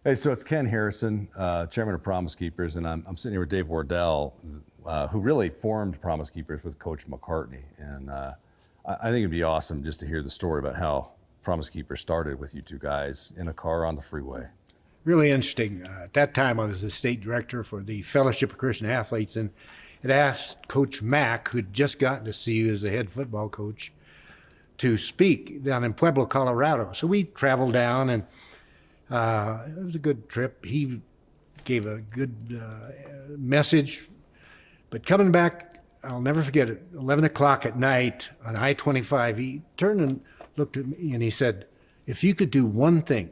Hey, so it's Ken Harrison, chairman of Promise Keepers, and I'm sitting here with Dave Wardell, who really formed Promise Keepers with Coach McCartney. And I think it'd be awesome just to hear the story about how Promise Keepers started with you two guys in a car on the freeway. Really interesting. At that time, I was the state director for the Fellowship of Christian Athletes, and had asked Coach Mack, who'd just gotten to see you as the head football coach, to speak down in Pueblo, Colorado. So we traveled down, and it was a good trip. He gave a good message. But coming back, I'll never forget it, 11 o'clock at night on I-25, he turned and looked at me and he said, if you could do one thing,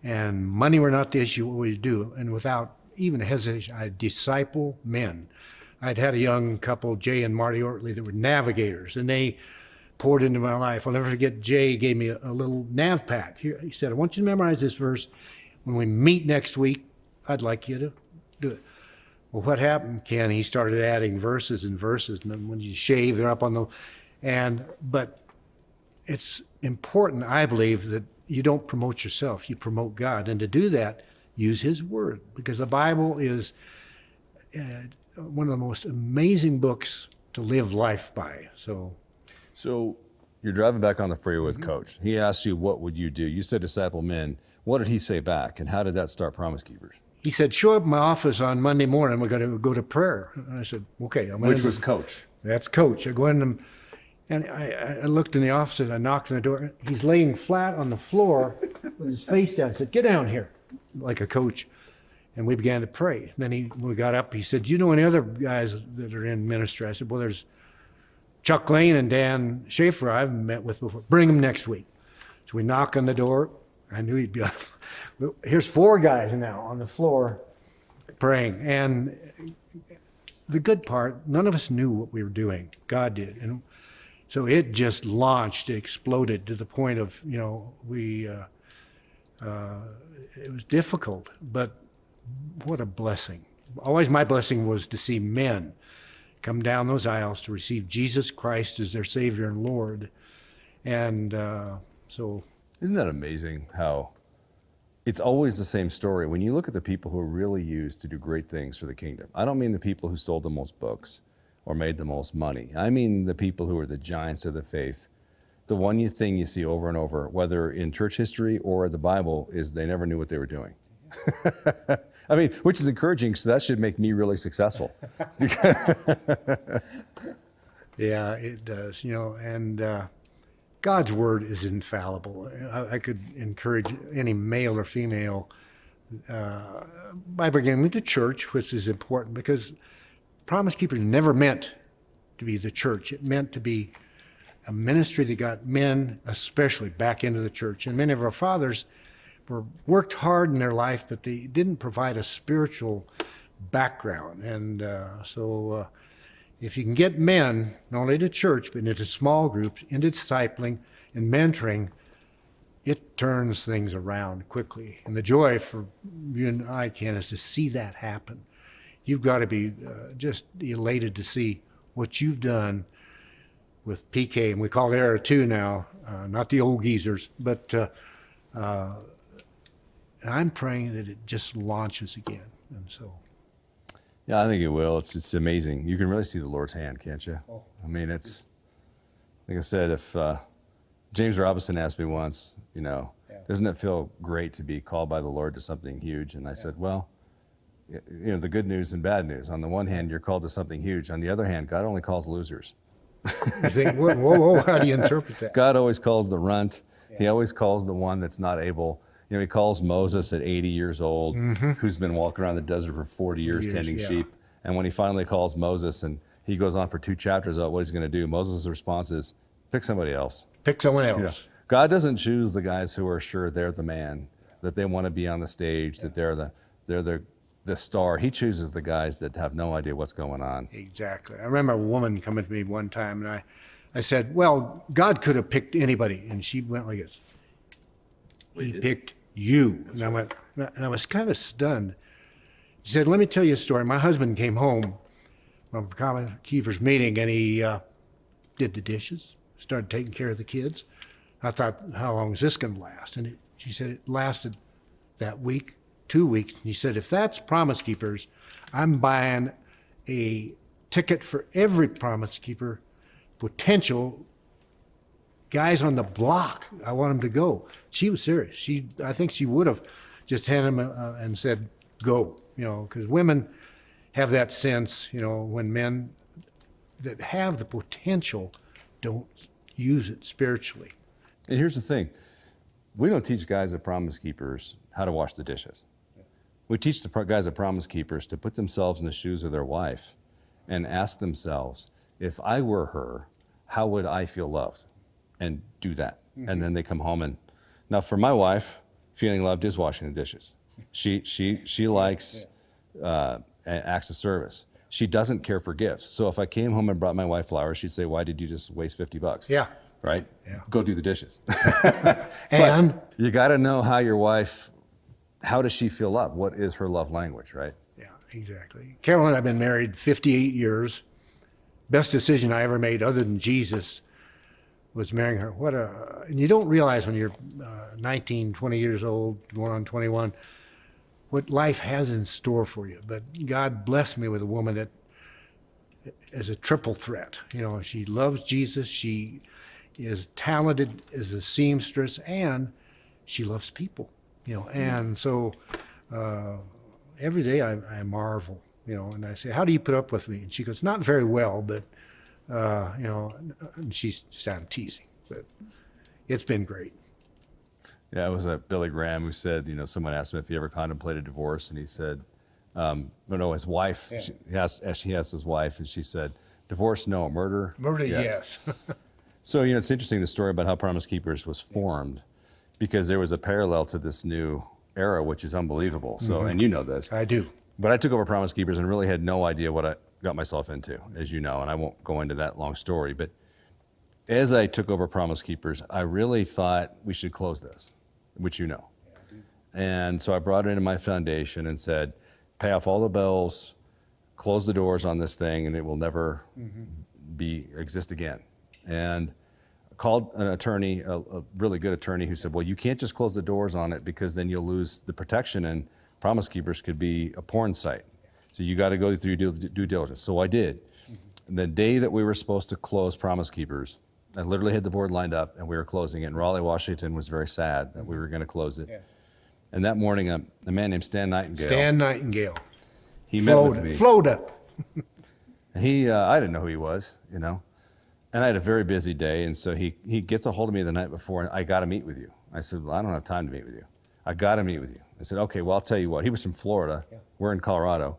and money were not the issue, what would you do? And without even hesitation, I'd disciple men. I'd had a young couple, Jay and Marty Ortley, that were navigators, and they poured into my life. I'll never forget, Jay gave me a little nav pack. Here, he said, I want you to memorize this verse. When we meet next week, I'd like you to do it. Well, what happened, Ken, he started adding verses and verses, and then when you shave, they're up on the, but it's important, I believe, that you don't promote yourself, you promote God. And to do that, use His Word, because the Bible is one of the most amazing books to live life by. So you're driving back on the freeway with Coach. He asked you, what would you do? You said disciple men. What did he say back, and how did that start Promise Keepers? He said, show up in my office on Monday morning, we're going to go to prayer. And I said, okay. Which was Coach? That's Coach. I go in and I looked in the office and I knocked on the door. He's laying flat on the floor with his face down. I said, get down here, like a coach. And we began to pray. And then when we got up, he said, do you know any other guys that are in ministry? I said, well, there's Chuck Lane and Dan Schaefer I've met with before. Bring them next week. So we knock on the door. I knew he'd be up. Here's 4 guys now on the floor praying. And the good part, none of us knew what we were doing. God did. And so it just launched, it exploded to the point of, it was difficult, but what a blessing. Always my blessing was to see men come down those aisles to receive Jesus Christ as their Savior and Lord. And so... Isn't that amazing how it's always the same story? When you look at the people who are really used to do great things for the kingdom, I don't mean the people who sold the most books or made the most money. I mean the people who are the giants of the faith. The one thing you see over and over, whether in church history or the Bible, is they never knew what they were doing. I mean, which is encouraging, so that should make me really successful. Yeah, it does, and God's word is infallible. I could encourage any male or female by bringing them to church, which is important, because Promise Keepers never meant to be the church. It meant to be a ministry that got men especially back into the church. And many of our fathers worked hard in their life, but they didn't provide a spiritual background. And so if you can get men, not only to church, but into small groups, into discipling and mentoring, it turns things around quickly. And the joy for you and I, Ken, is to see that happen. You've got to be just elated to see what you've done with PK, and we call it Era 2 now, not the old geezers, but I'm praying that it just launches again. And so... Yeah, I think it will. It's amazing. You can really see the Lord's hand, can't you? Oh. I mean, it's, like I said, if James Robinson asked me once, doesn't it feel great to be called by the Lord to something huge? And I said, well, the good news and bad news. On the one hand, you're called to something huge. On the other hand, God only calls losers. You think, whoa, how do you interpret that? God always calls the runt. Yeah. He always calls the one that's not able. He calls Moses at 80 years old, who's been walking around the desert for 40 years tending sheep. And when he finally calls Moses and he goes on for 2 chapters about what he's going to do, Moses' response is, pick somebody else. Pick someone else. God doesn't choose the guys who are sure they're the man, that they want to be on the stage, that they're the star. He chooses the guys that have no idea what's going on. Exactly. I remember a woman coming to me one time, and I said, well, God could have picked anybody. And she went like this. He picked you. And I was kind of stunned. She said, let me tell you a story. My husband came home from a Promise Keepers meeting, and he did the dishes, started taking care of the kids. I thought, how long is this going to last? And she said it lasted that week, 2 weeks. And he said, if that's Promise Keepers, I'm buying a ticket for every Promise Keeper, potential guys on the block. I want them to go. She was serious. I think she would have just handed him and said, go, because women have that sense, when men that have the potential don't use it spiritually. And here's the thing. We don't teach guys at Promise Keepers how to wash the dishes. We teach the guys at Promise Keepers to put themselves in the shoes of their wife and ask themselves, if I were her, how would I feel loved? And do that. Mm-hmm. And then they come home and, now for my wife, feeling loved is washing the dishes. She likes acts of service. She doesn't care for gifts. So if I came home and brought my wife flowers, she'd say, why did you just waste $50? Yeah. Right? Yeah. Go do the dishes. And you got to know how your wife, how does she feel loved? What is her love language, right? yeah, exactly. Carol and I have been married 58 years. Best decision I ever made other than Jesus was marrying her. And you don't realize when you're 19, 20 years old, going on 21, what life has in store for you. But God blessed me with a woman that is a triple threat. She loves Jesus, she is talented as a seamstress, and she loves people. And so every day I marvel, and I say, how do you put up with me? And she goes, not very well, but and I'm teasing, but it's been great. Yeah, it was Billy Graham who said, someone asked him if he ever contemplated divorce, and he said, his wife, yeah. He asked his wife, and she said, divorce, no, murder? Murder, yes. So, it's interesting, the story about how Promise Keepers was formed, because there was a parallel to this new era, which is unbelievable. So, and you know this. I do. But I took over Promise Keepers and really had no idea what I got myself into, as you know, and I won't go into that long story. But as I took over Promise Keepers, I really thought we should close this, which you know. And so I brought it into my foundation and said, pay off all the bills, close the doors on this thing, and it will never exist again. And called an attorney, a really good attorney, who said, well, you can't just close the doors on it because then you'll lose the protection, and Promise Keepers could be a porn site. So you got to go through due diligence. So I did. The day that we were supposed to close Promise Keepers, I literally had the board lined up and we were closing it. And Raleigh, Washington was very sad that we were going to close it. Yeah. And that morning, a man named Stan Nightingale. He met with me. Florida. And I didn't know who he was, And I had a very busy day. And so he gets a hold of me the night before, and I got to meet with you. I said, well, I don't have time to meet with you. I got to meet with you. I said, okay, well, I'll tell you what. He was from Florida. Yeah. We're in Colorado.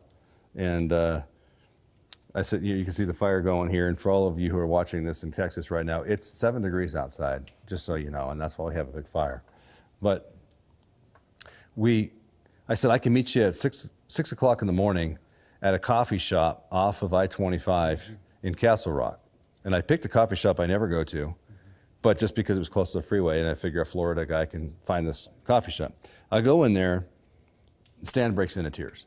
And I said, you can see the fire going here. And for all of you who are watching this in Texas right now, it's 7 degrees outside, just so you know. And that's why we have a big fire. But I said, I can meet you at 6 o'clock in the morning at a coffee shop off of I-25 in Castle Rock. And I picked a coffee shop I never go to, but just because it was close to the freeway, and I figure a Florida guy can find this coffee shop. I go in there, Stan breaks into tears.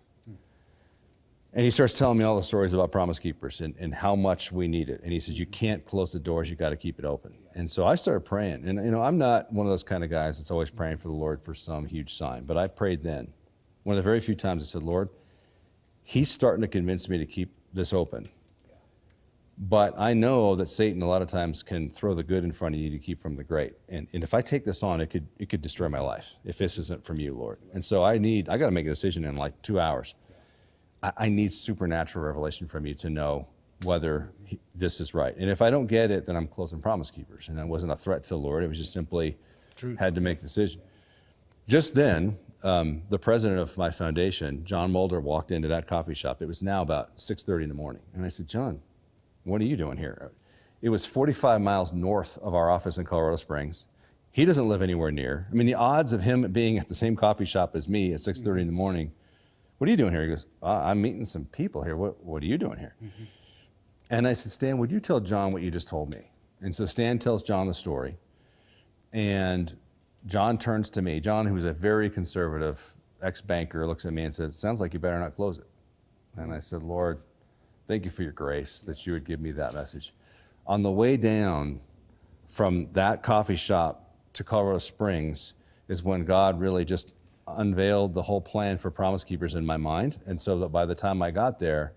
And he starts telling me all the stories about Promise Keepers and how much we need it. And he says, you can't close the doors, you got to keep it open. And so I started praying. And I'm not one of those kind of guys that's always praying for the Lord for some huge sign, but I prayed then. One of the very few times I said, Lord, he's starting to convince me to keep this open. But I know that Satan a lot of times can throw the good in front of you to keep from the great. And if I take this on, it could destroy my life if this isn't from you, Lord. And so I got to make a decision in like 2 hours. I need supernatural revelation from you to know whether this is right. And if I don't get it, then I'm closing Promise Keepers. And it wasn't a threat to the Lord. It was just simply had to make a decision. Just then, the president of my foundation, John Mulder, walked into that coffee shop. It was now about 6:30 in the morning. And I said, John, what are you doing here? It was 45 miles north of our office in Colorado Springs. He doesn't live anywhere near. I mean, the odds of him being at the same coffee shop as me at 6:30 in the morning, what are you doing here? He goes, I'm meeting some people here. What are you doing here? Mm-hmm. And I said, Stan, would you tell John what you just told me? And so Stan tells John the story. And John turns to me. John, who was a very conservative ex-banker, looks at me and says, sounds like you better not close it. And I said, Lord, thank you for your grace that you would give me that message. On the way down from that coffee shop to Colorado Springs is when God really just unveiled the whole plan for Promise Keepers in my mind. And so that by the time I got there,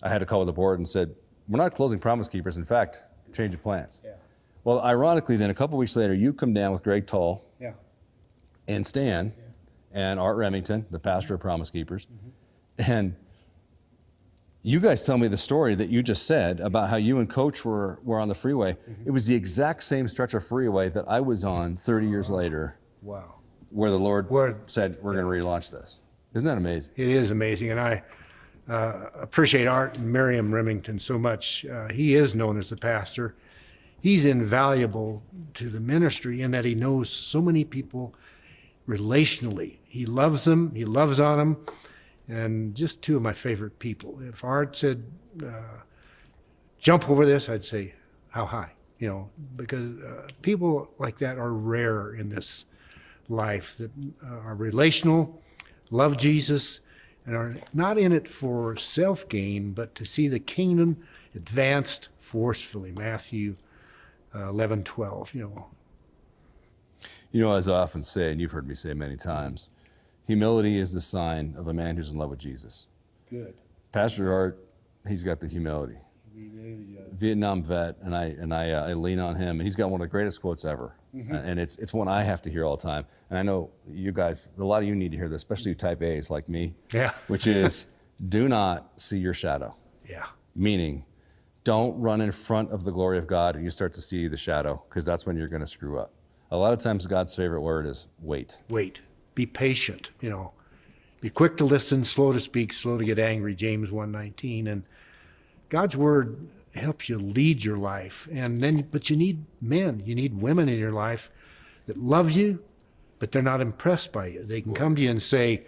I had to call the board and said, we're not closing Promise Keepers. In fact, change of plans. Yeah. Well, ironically, then a couple weeks later, you come down with Greg Tull Yeah. and Stan and Art Remington, the pastor of Promise Keepers. And you guys tell me the story that you just said about how you and Coach were on the freeway. It was the exact same stretch of freeway that I was on 30 years later, Wow. where the Lord said, we're going to relaunch this. Isn't that amazing? It is amazing, and I appreciate Art and Miriam Remington so much. He is known as the pastor. He's invaluable to the ministry in that he knows so many people relationally. He loves them, he loves on them, and just two of my favorite people. If Art said, jump over this, I'd say, how high? You know, because people like that are rare in this life, that are relational, love Jesus, and are not in it for self-gain, but to see the kingdom advanced forcefully. Matthew 11:12, you know. You know, as I often say, and you've heard me say many times, humility is the sign of a man who's in love with Jesus. Good. Pastor Art, he's got the humility. Vietnam vet, and I lean on him, and he's got one of the greatest quotes ever, and it's one I have to hear all the time. And I know you guys, a lot of you need to hear this, especially you type A's like me. Yeah. Which is, do not see your shadow. Yeah. Meaning, don't run in front of the glory of God and you start to see the shadow, because that's when you're going to screw up. A lot of times God's favorite word is wait. Wait. Be patient, you know. Be quick to listen, slow to speak, slow to get angry, James 1:19. And God's word helps you lead your life. And then, but you need men, you need women in your life that love you, but they're not impressed by you. They can come to you and say,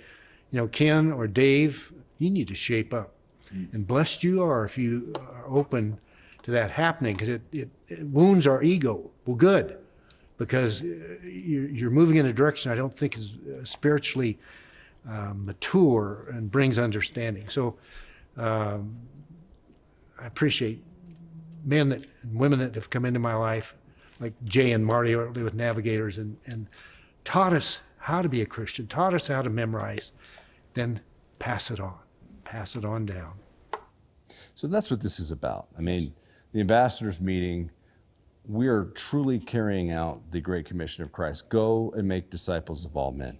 you know, Ken or Dave, you need to shape up. And blessed you are if you are open to that happening, because it wounds our ego. Well, good, because you're moving in a direction I don't think is spiritually mature and brings understanding. So I appreciate men and women that have come into my life, like Jay and Marty early with Navigators, and taught us how to be a Christian, taught us how to memorize, then pass it on down. So that's what this is about. I mean, the ambassadors meeting, we are truly carrying out the Great Commission of Christ. Go and make disciples of all men.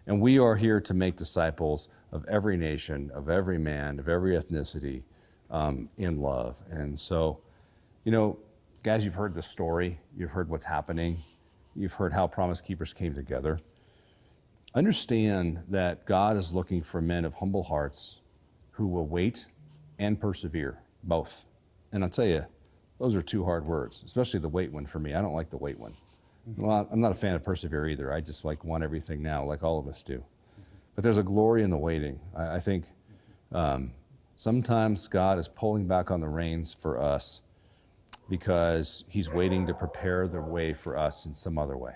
And we are here to make disciples of every nation, of every man, of every ethnicity, in love. And so, you know, guys, you've heard the story. You've heard what's happening. You've heard how Promise Keepers came together. Understand that God is looking for men of humble hearts who will wait and persevere, both. And I'll tell you, those are two hard words, especially the wait one for me. I don't like the wait one. Well, I'm not a fan of persevere either. I just want everything now, like all of us do. But there's a glory in the waiting. I think sometimes God is pulling back on the reins for us because he's waiting to prepare the way for us in some other way.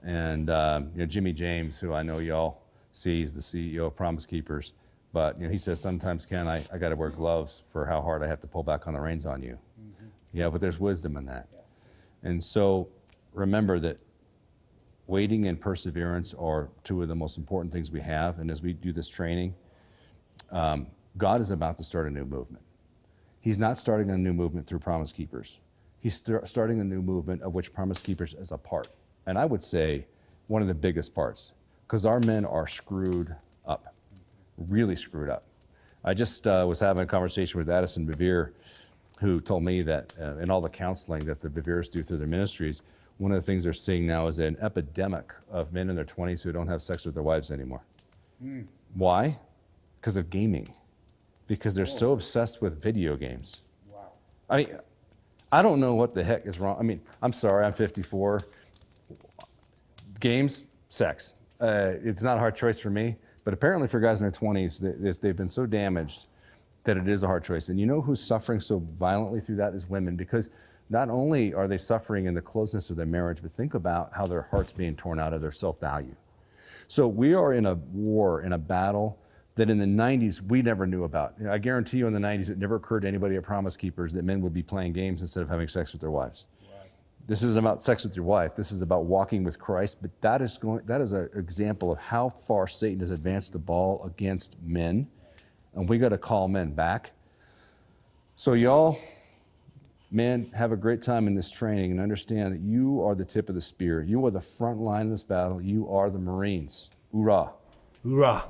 And you know, Jimmy James, who I know y'all see, is the CEO of Promise Keepers, but you know, he says sometimes, Ken, I got to wear gloves for how hard I have to pull back on the reins on you. Yeah, but there's wisdom in that. And so remember that waiting and perseverance are two of the most important things we have. And as we do this training, God is about to start a new movement. He's not starting a new movement through Promise Keepers. He's starting a new movement of which Promise Keepers is a part. And I would say one of the biggest parts, because our men are screwed up, really screwed up. I just was having a conversation with Addison Bevere, who told me that in all the counseling that the Beveres do through their ministries, one of the things they're seeing now is an epidemic of men in their 20s who don't have sex with their wives anymore. Why? Because of gaming. Because they're so obsessed with video games. Wow. I mean, I don't know what the heck is wrong. I mean, I'm sorry, I'm 54. Games, sex. It's not a hard choice for me, but apparently for guys in their 20s, they've been so damaged that it is a hard choice. And you know who's suffering so violently through that is women, because not only are they suffering in the closeness of their marriage, but think about how their heart's being torn out of their self-value. So we are in a war, in a battle that in the 90s we never knew about. You know, I guarantee you in the 90s it never occurred to anybody at Promise Keepers that men would be playing games instead of having sex with their wives. Right. This isn't about sex with your wife. This is about walking with Christ. But that is an example of how far Satan has advanced the ball against men. And we got to call men back. So y'all, man, have a great time in this training and understand that you are the tip of the spear. You are the front line in this battle. You are the Marines. Hoorah. Hoorah.